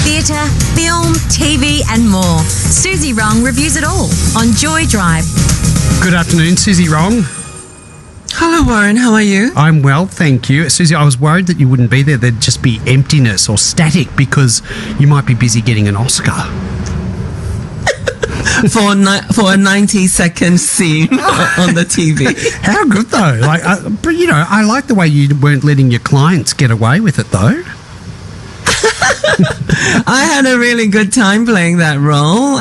theatre, film, TV and more. Suzy Rong reviews it all on Joy Drive. Good afternoon, Suzy Rong. Hello, Warren. How are you? I'm well, thank you. Suzy, I was worried that you wouldn't be there. There'd just be emptiness or static because you might be busy getting an Oscar. for a 90-second scene on the TV. How good, though? But I like the way you weren't letting your clients get away with it, though. I had a really good time playing that role.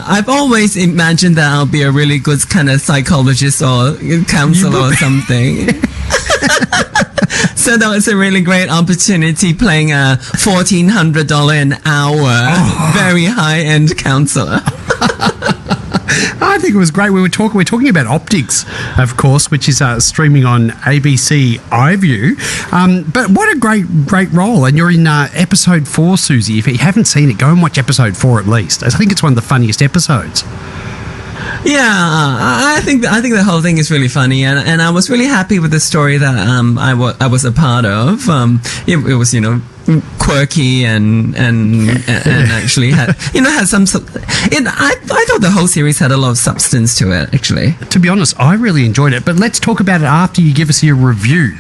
I've always imagined that I'll be a really good kind of psychologist or counselor or something. So that was a really great opportunity playing a $1,400 an hour, very high-end counselor. I think it was great. We're talking about Optics, of course, which is streaming on ABC iView. But what a great role. And you're in episode 4, Suzy. If you haven't seen it, go and watch episode 4 at least. I think it's one of the funniest episodes. Yeah, I think the whole thing is really funny, and I was really happy with the story that I was a part of. It was quirky and actually had some. I thought the whole series had a lot of substance to it. Actually, to be honest, I really enjoyed it. But let's talk about it after you give us your review.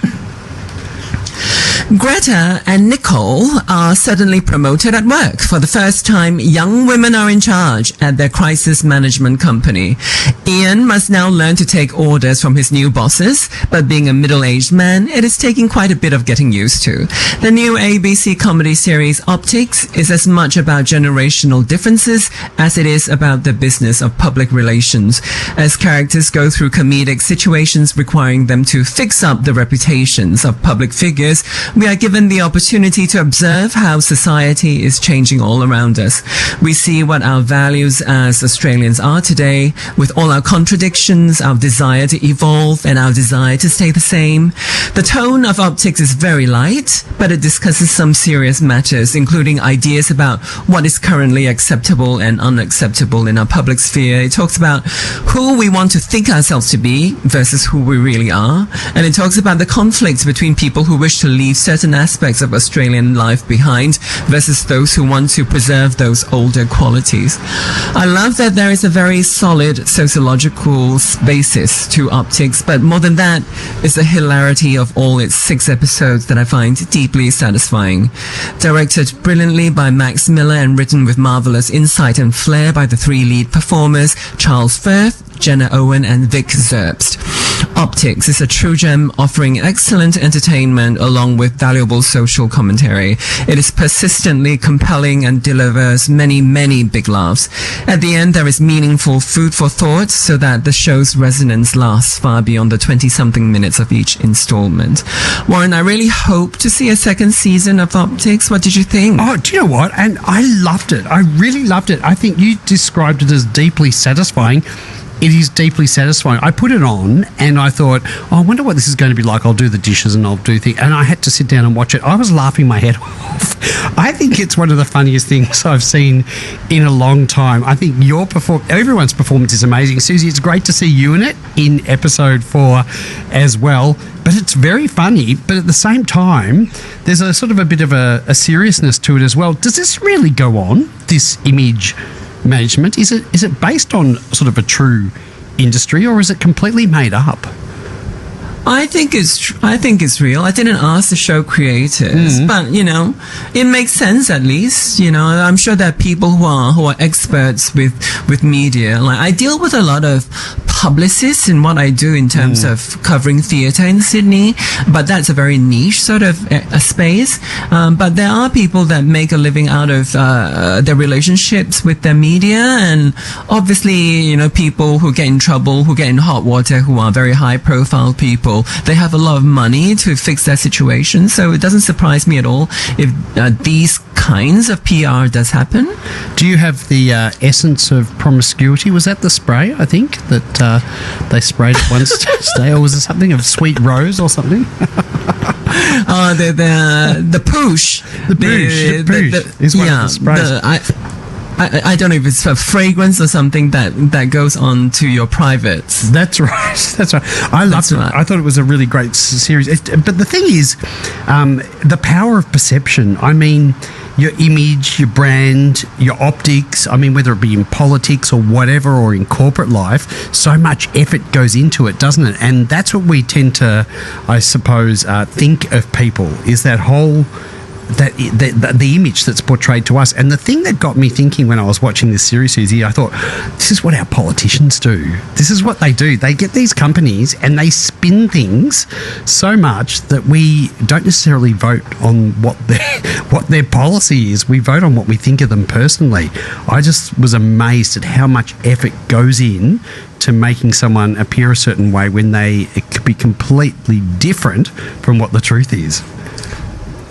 Greta and Nicole are suddenly promoted at work. For the first time, young women are in charge at their crisis management company. Ian must now learn to take orders from his new bosses, but being a middle-aged man, it is taking quite a bit of getting used to. The new ABC comedy series Optics is as much about generational differences as it is about the business of public relations, as characters go through comedic situations requiring them to fix up the reputations of public figures. We are given the opportunity to observe how society is changing all around us. We see what our values as Australians are today, with all our contradictions, our desire to evolve, and our desire to stay the same. The tone of Optics is very light, but it discusses some serious matters, including ideas about what is currently acceptable and unacceptable in our public sphere. It talks about who we want to think ourselves to be versus who we really are. And it talks about the conflict between people who wish to leave certain aspects of Australian life behind versus those who want to preserve those older qualities. I love that there is a very solid sociological basis to Optics, but more than that is the hilarity of all its 6 episodes that I find deeply satisfying. Directed brilliantly by Max Miller and written with marvelous insight and flair by the 3 lead performers, Charles Firth, Jenna Owen and Vic Zerbst. Optics is a true gem, offering excellent entertainment along with valuable social commentary. It is persistently compelling and delivers many, many big laughs. At the end, there is meaningful food for thought so that the show's resonance lasts far beyond the 20-something minutes of each installment. Warren, I really hope to see a second season of Optics. What did you think? Oh, do you know what? And I loved it. I really loved it. I think you described it as deeply satisfying. It is deeply satisfying. I put it on and I thought, I wonder what this is going to be like. I'll do the dishes and I'll do things. And I had to sit down and watch it. I was laughing my head off. I think it's one of the funniest things I've seen in a long time. I think everyone's performance is amazing. Suzy, it's great to see you in it in episode 4 as well. But it's very funny. But at the same time, there's a sort of a bit of a seriousness to it as well. Does this really go on, this image management? Is it based on sort of a true industry, or is it completely made up? I think it's real. I didn't ask the show creators, but it makes sense at least. I'm sure there are people who are experts with media. Like, I deal with a lot of publicists in what I do in terms of covering theatre in Sydney, but that's a very niche sort of a space. But there are people that make a living out of their relationships with their media, and obviously, people who get in trouble, who get in hot water, who are very high profile people. They have a lot of money to fix their situation, so it doesn't surprise me at all if these kinds of PR does happen. Do you have the essence of promiscuity? Was that the spray, I think, that they sprayed at one day, or was it something of sweet rose or something? The poosh. The poosh is one of the sprays. I don't know if it's a fragrance or something that goes on to your privates. That's right. That's right. I loved it. right. I thought it was a really great series. But the thing is, the power of perception. I mean, your image, your brand, your optics. I mean, whether it be in politics or whatever, or in corporate life, so much effort goes into it, doesn't it? And that's what we tend to, I suppose, think of people, is that whole... the image that's portrayed to us. And the thing that got me thinking when I was watching this series, Suzy, I thought, this is what our politicians do. This is what they do. They get these companies and they spin things so much that we don't necessarily vote on what their policy is. We vote on what we think of them personally. I just was amazed at how much effort goes in to making someone appear a certain way when it could be completely different from what the truth is.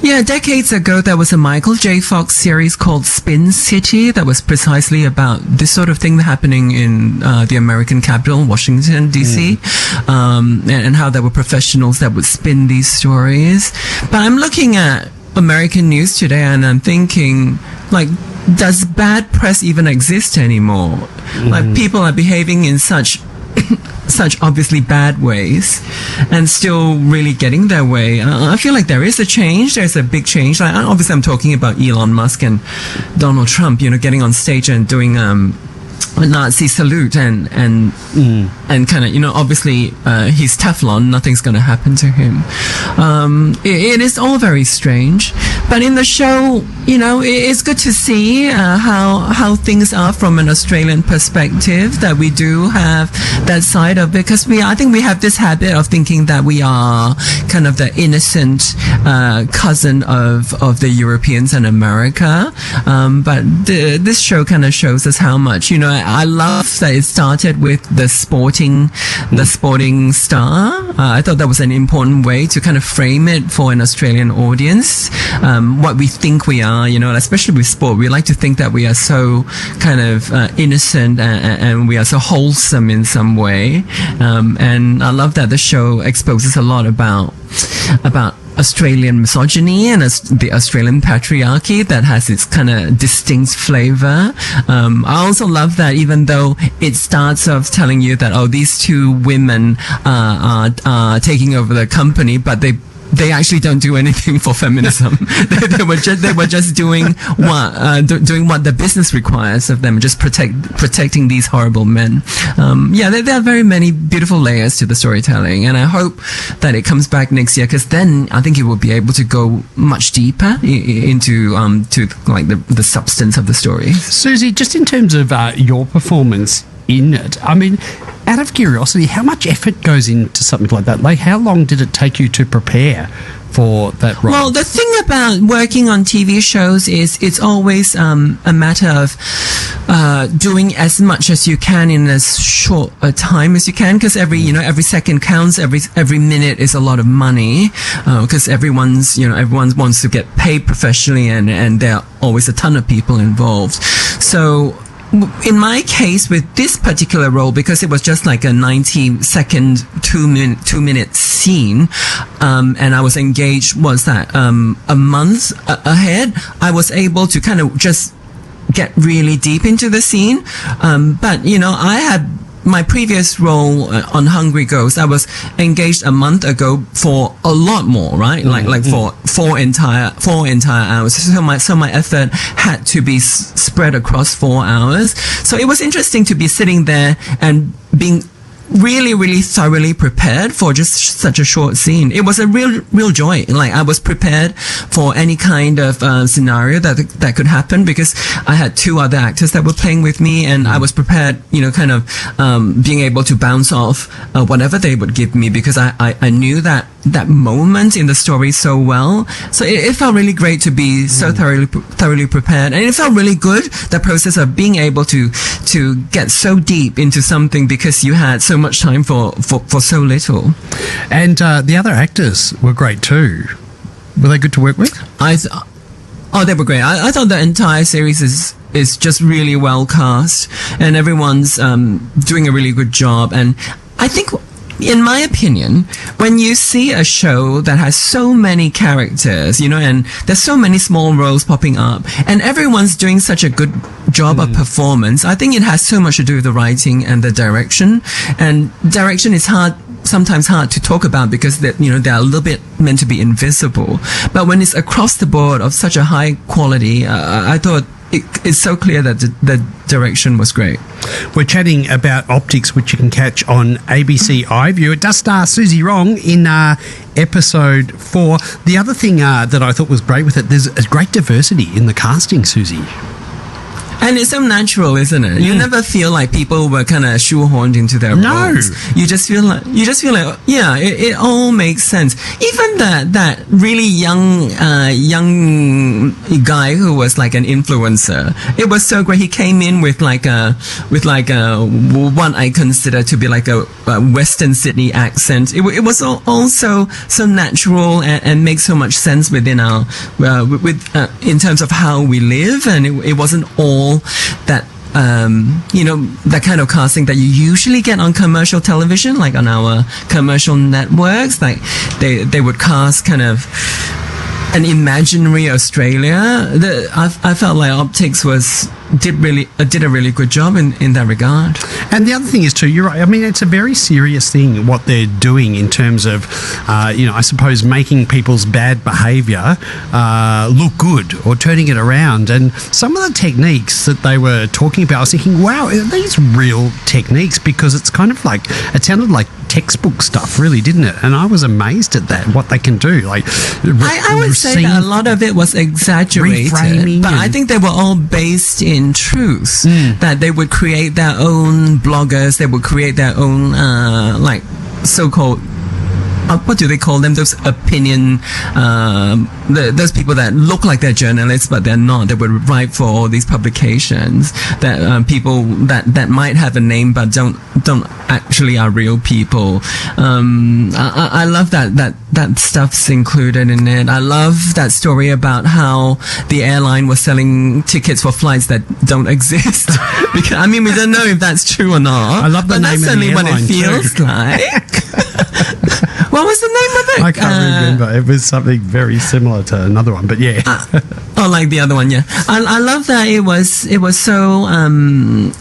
Yeah, decades ago, there was a Michael J. Fox series called Spin City that was precisely about this sort of thing happening in the American capital, Washington, D.C., and how there were professionals that would spin these stories. But I'm looking at American news today and I'm thinking, like, does bad press even exist anymore? Like, people are behaving in such obviously bad ways and still really getting their way. I feel like there is a change. There's a big change. Like, obviously, I'm talking about Elon Musk and Donald Trump, getting on stage and doing a Nazi salute and kind of, obviously he's Teflon. Nothing's going to happen to him. It is all very strange. But in the show, it's good to see how things are from an Australian perspective, that we do have that side of it, because I think we have this habit of thinking that we are kind of the innocent cousin of the Europeans and America. But this show kind of shows us how much, I love that it started with the sporting star. I thought that was an important way to kind of frame it for an Australian audience. What we think we are, especially with sport, we like to think that we are so kind of innocent and we are so wholesome in some way. And I love that the show exposes a lot about Australian misogyny and the Australian patriarchy that has its kind of distinct flavor. I also love that even though it starts off telling you that, these two women are taking over the company, but they actually don't do anything for feminism. they were just doing what the business requires of them, just protecting these horrible men. There are very many beautiful layers to the storytelling, and I hope that it comes back next year, because then I think it will be able to go much deeper into to like the substance of the story. Suzy, just in terms of your performance in it, I mean, out of curiosity, how much effort goes into something like that? Like, how long did it take you to prepare for that role? Well, the thing about working on TV shows is it's always a matter of doing as much as you can in as short a time as you can, because every second counts, every minute is a lot of money, because everyone wants to get paid professionally, and there are always a ton of people involved. So in my case, with this particular role, because it was just like a 90-second, 2-minute scene, and I was engaged, a month ahead, I was able to kind of just get really deep into the scene. But, I had my previous role on Hungry Ghost, I was engaged a month ago for a lot more, right? Like for four entire hours. So my effort had to be spread across 4 hours. So it was interesting to be sitting there and being really, really thoroughly prepared for just such a short scene. It was a real joy. Like, I was prepared for any kind of scenario that could happen, because I had 2 other actors that were playing with me, and I was prepared, kind of being able to bounce off whatever they would give me, because I knew that moment in the story so well. So it felt really great to be so thoroughly prepared, and it felt really good, the process of being able to get so deep into something because you had so much time for so little. And the other actors were great too. Were they good to work with? They were great. I thought the entire series is just really well cast, and everyone's doing a really good job. And I think in my opinion, when you see a show that has so many characters, and there's so many small roles popping up, and everyone's doing such a good job of performance, I think it has so much to do with the writing and the direction. And direction is sometimes hard to talk about because they're a little bit meant to be invisible. But when it's across the board of such a high quality, I thought it's so clear that the direction was great. We're chatting about Optics, which you can catch on ABC iView. It does star Suzy Rong in episode 4. The other thing that I thought was great with it, there's a great diversity in the casting, Suzy. And it's so natural, isn't it? You never feel like people were kind of shoehorned into their roles. You just feel like, yeah, it all makes sense. Even that really young guy who was like an influencer, it was so great. He came in with what I consider to be like a Western Sydney accent. It was also so natural and makes so much sense within our in terms of how we live, and it wasn't all that that kind of casting that you usually get on commercial television, like on our commercial networks. Like they would cast kind of an imaginary Australia. I felt like Optics did a really good job in that regard. And the other thing is too, you're right. I mean, it's a very serious thing what they're doing in terms of, I suppose making people's bad behaviour look good or turning it around. And some of the techniques that they were talking about, I was thinking, wow, are these real techniques? Because it's kind of like, it sounded like textbook stuff, really, didn't it? And I was amazed at that, what they can do. Like, I would say that a lot of it was exaggerated, but I think they were all based in truth. That they would create their own bloggers, they would create their own like so-called what do they call them? Those opinion, those people that look like they're journalists but they're not. They would write for all these publications that people that might have a name but don't actually are real people. I love that stuff's included in it. I love that story about how the airline was selling tickets for flights that don't exist. Because I mean, we don't know if that's true or not. I love the name of the airline. That's certainly what it feels like. What was the name of it? I can't remember. It was something very similar to another one, but yeah. Like the other one, yeah. I love that it was so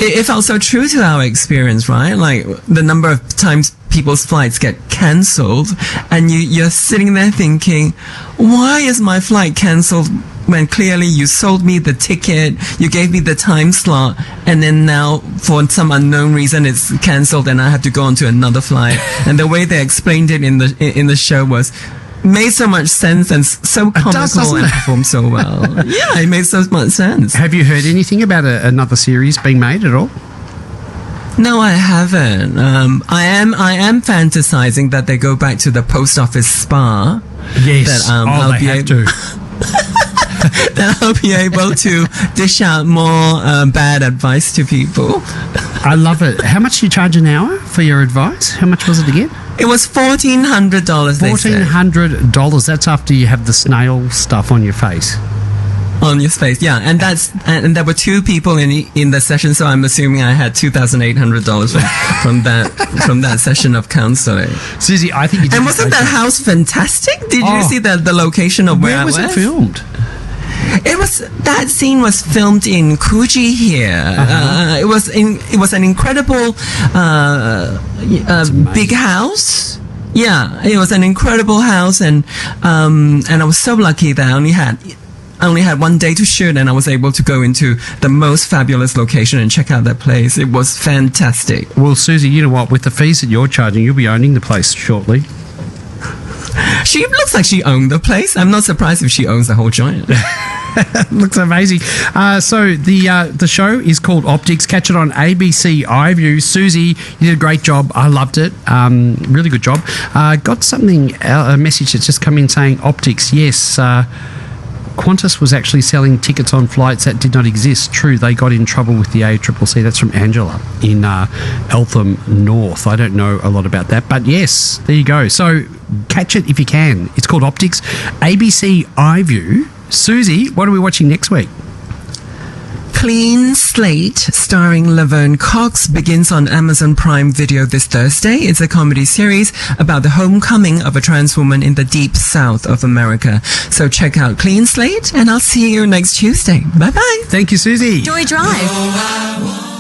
it felt so true to our experience, right? Like the number of times people's flights get cancelled, and you're sitting there thinking, why is my flight cancelled? When clearly you sold me the ticket, you gave me the time slot, and then now for some unknown reason it's cancelled and I have to go on to another flight. And the way they explained it in the show made so much sense and so comical and performed so well. Yeah, it made so much sense. Have you heard anything about another series being made at all? No, I haven't. I am fantasizing that they go back to the post office spa. Yes. That, they have to. Then I'll be able to dish out more bad advice to people. I love it. How much do you charge an hour for your advice? How much was it again? It was $1,400. $1,400. That's after you have the snail stuff on your face. On your face, yeah, and there were 2 people in the session, so I'm assuming I had $2,800 from that session of counselling. Suzy, I think you did. And wasn't that house fantastic? Did you see the location of where was it filmed? That scene was filmed in Coogee here. It was an incredible big house. Yeah, it was an incredible house, and I was so lucky that I only had one day to shoot, and I was able to go into the most fabulous location and check out that place. It was fantastic. Well, Suzy, you know what? With the fees that you're charging, you'll be owning the place shortly. She looks like she owned the place. I'm not surprised if she owns the whole joint. Looks amazing. So the show is called Optics. Catch it on ABC iView. Suzy, you did a great job. I loved it. Really good job. Got a message that's just come in saying Optics. Yes. Qantas was actually selling tickets on flights that did not exist. True, they got in trouble with the ACCC. That's from Angela in Eltham North. I don't know a lot about that, but yes, there you go. So catch it if you can. It's called Optics. ABC iView. Suzy, what are we watching next week? Clean Slate, starring Laverne Cox, begins on Amazon Prime Video this Thursday. It's a comedy series about the homecoming of a trans woman in the deep south of America. So check out Clean Slate, and I'll see you next Tuesday. Bye-bye. Thank you, Suzy. Joy Drive.